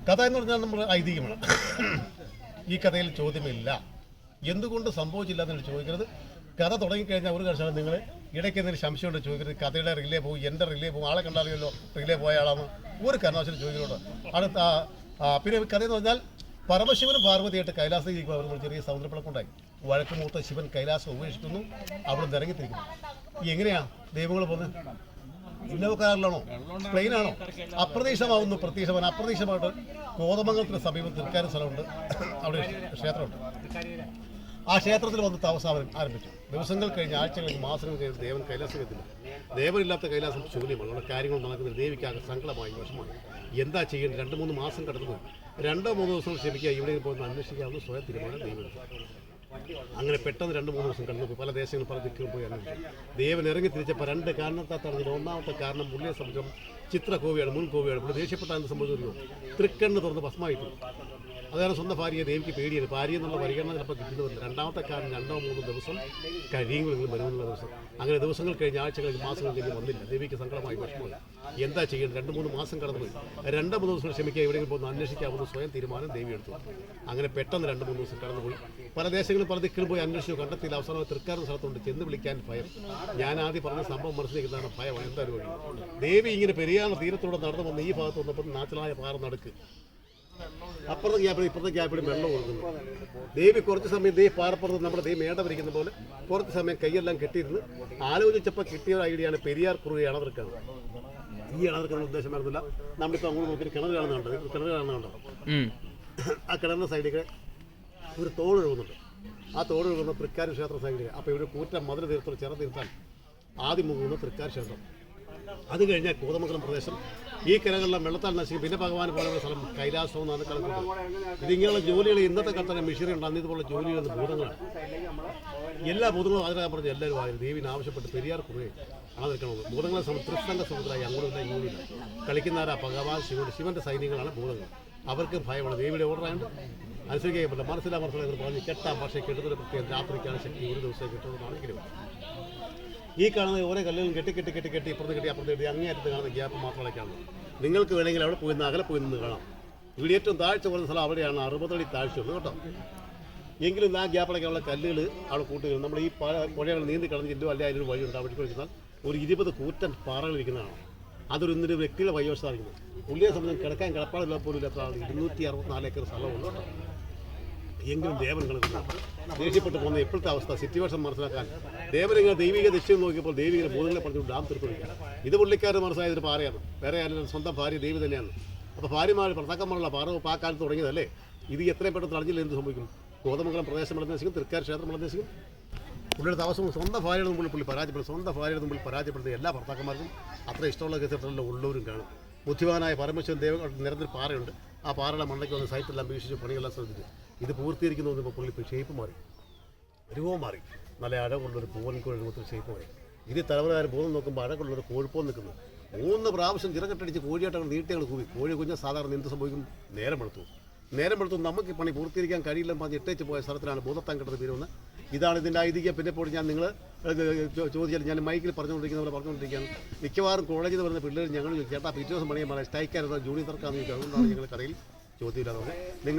കഥ എന്ന് പറഞ്ഞാൽ നമ്മൾ ഐതിഹ്യമാണ്. ഈ കഥയിൽ ചോദ്യമില്ല, എന്തുകൊണ്ട് സംഭവിച്ചില്ല എന്ന് ചോദിക്കരുത്. കഥ തുടങ്ങിക്കഴിഞ്ഞാൽ ഒരു കർഷകൻ നിങ്ങൾ ഇടയ്ക്ക് എന്തെങ്കിലും സംശയമുണ്ട് ചോദിക്കരുത്. കഥയുടെ റിലേ പോകും, എൻ്റെ റിലേ പോകും, ആളെ കണ്ടറിയല്ലോ റിലേ പോയ ആളാന്ന് ഒരു കാരണവശാലും ചോദിക്കുന്നുണ്ട്. അടുത്ത പിന്നെ കഥയെന്ന് പറഞ്ഞാൽ പരമശിവനും പാർവതിയായിട്ട് കൈലാസത്തിലേക്ക് അവർ ചെറിയ സമുദ്രപ്പിളക്കുണ്ടായി. വഴക്കുമൂത്ത ശിവൻ കൈലാസം ഉപേക്ഷിക്കുന്നു, അവിടെ നിന്ന് ഇറങ്ങിത്തിരിക്കുന്നു. എങ്ങനെയാണ് ദൈവങ്ങൾ പോകുന്നത്? ഇന്നോക്കാറിലാണോ, പ്ലെയിനാണോ? അപ്രതീക്ഷിതമാവുന്നു പ്രത്യക്ഷമാൻ. അപ്രതീക്ഷിതമായിട്ട് കോതമംഗലത്തിന് സമീപം തീർക്കാനും സ്ഥലമുണ്ട്, അവിടെ ക്ഷേത്രമുണ്ട്. ആ ക്ഷേത്രത്തിൽ വന്ന് താമസം ആരംഭിച്ചു. ദിവസങ്ങൾ കഴിഞ്ഞ്, ആഴ്ചകൾ കഴിഞ്ഞ്, മാസങ്ങൾ കഴിഞ്ഞ് ദേവൻ കൈലാസം എത്തില്ല. ദേവനില്ലാത്ത കൈലാസം ശൂന്യമാണ്. അവിടെ കാര്യങ്ങൾ നടക്കുന്നത് ദേവിക്കാകെ സങ്കടമായി, വിഷമമായി. എന്താ ചെയ്യേണ്ടത്? 2-3 മാസം കടന്നുപോയി. 2-3 ദിവസം ക്ഷമിക്കുക, ഇവിടെ പോയി അന്വേഷിക്കാവുന്ന സ്വയം തീരുമാനം ദൈവം. അങ്ങനെ പെട്ടെന്ന് 2-3 ദിവസം കടന്നുപോയി. പല ദേശങ്ങളും പല ദിക്കുകളും പോയി അന്വേഷിച്ചു. ദേവൻ ഇറങ്ങി തിരിച്ചപ്പോൾ 2 കാരണത്താൽ തടഞ്ഞില്ല. ഒന്നാമത്തെ കാരണം പുള്ളിയെ സംബന്ധിച്ചും ചിത്രകോവിയാണ്, മുൻകോവിയാണ്. പുള്ളി ദേഷ്യപ്പെട്ട എന്ന് സംഭവിച്ചിരുന്നു. തൃക്കണ്ണ് തുറന്ന് ഭസ്മായിട്ടു. അതാണ് സ്വന്തം ഭാര്യയെ ദേവിക്ക് പേടിയാണ്. ഭാര്യ എന്നുള്ള പരിഗണന ചിലപ്പോൾ കിട്ടുന്നവരില്ല. രണ്ടാമത്തെ കാര്യം 2-3 ദിവസം കഴിയുമെങ്കിലും വരുമെന്നുള്ള ദിവസം. അങ്ങനെ ദിവസങ്ങൾ കഴിഞ്ഞ്, ആഴ്ചകൾ മാസങ്ങൾ കഴിഞ്ഞ് വന്നില്ല. ദേവിക്ക് സങ്കടമായി, വിഷമമായി. എന്താ ചെയ്യേണ്ടത്? 2-3 മാസം കടന്നുപോയി. 2-3 ദിവസം ക്ഷമിക്കുക, എവിടെയെങ്കിലും പോകുന്ന അന്വേഷിക്കാവുന്ന സ്വയം തീരുമാനം ദേവി എടുത്തു. അങ്ങനെ പെട്ടെന്ന് 2-3 ദിവസം കടന്നുപോയി. പല ദേശങ്ങളും പല ദിക്കിലും പോയി അന്വേഷിച്ചു, കണ്ടെത്തിയില്ല. അവസാനം തൃക്കാരുന്ന സ്ഥലത്തുണ്ട്. ചെന്ന് വിളിക്കാൻ ഭയം. ഞാൻ ആദ്യം പറഞ്ഞ സംഭവം മനസ്സിലാക്കുന്നതാണ് ഭയം. എന്തായാലും വഴി ദേവി ഇങ്ങനെ പെരിയാർ തീരത്തൂടെ നടന്നു വന്ന് ഈ ഭാഗത്ത് വന്നപ്പോൾ നാച്ചുറലായ പാറ നടക്ക് അപ്പുറത്തെ ഗ്യാപ്പിൽ ഇപ്പുറത്തെ ഗ്യാപ്പിൽ വെള്ളം കൊടുക്കുന്നു. ദേവി കുറച്ച് സമയം പാറപ്പുറത്ത് നമ്മുടെ മേട വരിക്കുന്ന പോലെ കുറച്ച് സമയം കൈയെല്ലാം കെട്ടിയിരുന്ന് ആലോചിച്ചപ്പോൾ കിട്ടിയ ഐഡിയയാണ് പെരിയാർ കുറുകെ അണതിർക്കുന്നത്. ഈ അണതിർക്കുന്ന ഉദ്ദേശം വരുന്നില്ല. നമ്മളിപ്പോൾ അങ്ങോട്ട് നോക്കി കിണർ കാണുന്നുണ്ട്. കിണർ കാണുന്നുണ്ടോ? ആ കിണറിൻ്റെ സൈഡിൽ ഒരു തോട് ഒഴുകുന്നുണ്ട്. ആ തോട് ഒഴുകുന്ന തൃക്കാർ ക്ഷേത്ര സൈഡിൽ. അപ്പോൾ ഇവിടെ കൂറ്റം മധുര തീർത്ഥം ചെറു തീർത്ഥാൻ ആദ്യം മുങ്ങുന്ന തൃക്കാർ ക്ഷേത്രം. അത് കഴിഞ്ഞാൽ കോതമംഗലം പ്രദേശം. ഈ കിണറെല്ലാം വെള്ളത്താൽ നശിക്കും. പിന്നെ ഭഗവാൻ പോലുള്ള സ്ഥലം കൈലാസം എന്നാണ് കണക്കുന്നത്. ഇതിങ്ങനെയുള്ള ജോലികൾ ഇന്നത്തെ കാലത്ത് മെഷീനറി ഉണ്ട്. അന്ന് ഇതുപോലുള്ള ജോലികൾ ഭൂതങ്ങളാണ്. എല്ലാ ഭൂതങ്ങളും അതിനകം പറഞ്ഞ് എല്ലാവരും ആയിരുന്നു. ദേവിനെ ആവശ്യപ്പെട്ട് പെരിയാർ കുറേ ആദരിക്കണമെന്ന്. ഭൂതങ്ങളെ തൃസ്തംഗ സമുദ്രമായി അങ്ങോട്ടില്ല ഇങ്ങോട്ടില്ല കളിക്കുന്നവരാ ഭഗവാൻ ശിവന്റെ സൈന്യങ്ങളാണ് ഭൂതങ്ങൾ. അവർക്ക് ഭയമാണ്. ദേവിയുടെ ഓർഡറായിട്ട് അനുസരിക്കാൻ പറ്റില്ല. മനസ്സിലായി പറഞ്ഞ് കെട്ടാം. പക്ഷേ കെട്ടുന്നതിന് പ്രത്യേകം രാത്രിക്കാണ് ശക്തി. ഒരു ദിവസം കിട്ടുന്നതാണെങ്കിലും ഈ കാണുന്ന ഓരോ കല്ലുകളും കെട്ടി ഇപ്പുറത്ത് കെട്ടി അങ്ങേയറ്റത്ത് കാണുന്ന ഗ്യാപ്പ് മാത്രമേ കാണുന്നത്. നിങ്ങൾക്ക് വേണമെങ്കിൽ അവിടെ പോയി അകലെ പോയി നിന്ന് കാണാം. ഇവിടെ ഏറ്റവും താഴ്ച കുറഞ്ഞ സ്ഥലം അവിടെയാണ്. 60 അടി താഴ്ചയുണ്ട് കേട്ടോ. എങ്കിലും ആ ഗ്യാപ്പിളൊക്കെയുള്ള കല്ലുകൾ അവിടെ കൂട്ടുകയും നമ്മൾ ഈ പുഴകൾ നീന്തി കടന്ന് ചെല്ലും. അല്ലെങ്കിൽ അതിനൊരു വഴിയുണ്ട്. അവിടെ വെച്ചാൽ ഒരു 20 കൂറ്റൻ പാറകൾ ഇരിക്കുന്നതാണ്. അതൊരു ഇന്നൊരു വ്യക്തിയുടെ വഴിവശമായിരിക്കുന്നത്. പുള്ളിയെ സംബന്ധിച്ച് കിടക്കാൻ കിടപ്പാടില്ല പോലും ഇല്ലാത്ത ആൾ. 264 ഏക്കർ സ്ഥലമുണ്ട്. എങ്കിലും ദേവൻ കളിക്കുന്നത് ദേഷ്യപ്പെട്ട് പോകുന്ന ഇപ്പോഴത്തെ അവസ്ഥ സിറ്റുവേഷൻ മനസ്സിലാക്കാൻ ദേവനിങ്ങനെ ദൈവിക ദൃശ്യം നോക്കിയപ്പോൾ ദേവികളെ ഭൂതങ്ങളെ പറഞ്ഞു ഡാം തീർത്തുകൊടുക്കുക. ഇത് പുള്ളിക്കാരുടെ മനസ്സിലായതൊരു പാറയാണ്. വേറെ ആരും സ്വന്തം ഭാര്യ ദേവി തന്നെയാണ്. അപ്പോൾ ഭാര്യമാർ ഭർത്താക്കന്മാരുള്ള പാറ ആ കാലത്ത് തുടങ്ങിയതല്ലേ. ഇത് എത്രയും പെട്ടെന്ന് തടഞ്ഞില്ല എന്ത് സംഭവിക്കും? കോതമംഗലം പ്രദേശം നിർദ്ദേശിക്കും, തൃക്കാർ ക്ഷേത്രം നിർദ്ദേശിക്കും. പുള്ളിയുടെ താമസം സ്വന്തം ഭാര്യയുടെ മുമ്പിൽ പുള്ളി പരാജയപ്പെടും. സ്വന്തം ഭാര്യയുടെ മുമ്പിൽ പരാജയപ്പെടുന്ന എല്ലാ ഭർത്താക്കന്മാർക്കും അത്ര ഇഷ്ടമുള്ള കേന്ദ്രത്തിലുള്ള ഉള്ളവരും കാണും. ബുദ്ധിമാനായ പരമശിവൻ ദേവ നിരന്തരം പാറയുണ്ട്. ആ പാറയുടെ മണ്ടയ്ക്ക് വന്ന് സൈറ്റെല്ലാം വീക്ഷിച്ച് പണികളെല്ലാം ശ്രദ്ധിച്ചു. ഇത് പൂർത്തീകരിക്കുന്നു വന്നപ്പോൾ പുള്ളി ഷേപ്പ് മാറി, രൂപം മാറി. നല്ല അഴകുള്ളൊരു പൂവൻകോഴി രൂപത്തിൽ ഷേപ്പ് മാറി. ഇത് തലവരാരും ബോധം നോക്കുമ്പോൾ അഴകുള്ളൊരു കോഴിപ്പോൽ നിൽക്കുന്നു. 3 പ്രാവശ്യം ചിറകെട്ടടിച്ച് കോഴിയായിട്ടാണ് നീട്ടിയാണ് കൂവി. കോഴി കുഞ്ഞ് സാധാരണ എന്ത് സംഭവിക്കും? നേരം എടുത്തു നമുക്ക് പണി പൂർത്തീകരിക്കാൻ കഴിയില്ലെന്ന് പറഞ്ഞ് ഇട്ടേച്ച് പോയ സ്ഥലത്തിലാണ് ഭൂതത്താൻ കിട്ടുന്നത് പേരുവന്ന്. ഇതാണ് ഇതിൻ്റെ ഐതിഹ്യം. പിന്നെ ഇപ്പോൾ ഞാൻ നിങ്ങൾ ചോദിച്ചാൽ ഞാൻ മൈക്കിൽ പറഞ്ഞുകൊണ്ടിരിക്കുകയാണ്. മിക്കവാറും കോളേജിൽ നിന്ന് വരുന്ന പിള്ളേർ ഞങ്ങൾ ചേട്ടാ പിറ്റേ ദിവസം പണിയാൻ പറയാം സ്ട്രൈക്കായിരുന്നു ജൂനിയർ തർക്കാന്ന് ചോദിച്ചു. അതുകൊണ്ടാണ് ഞങ്ങൾ കഥയിൽ ചോദ്യമില്ലാതെ നിങ്ങൾ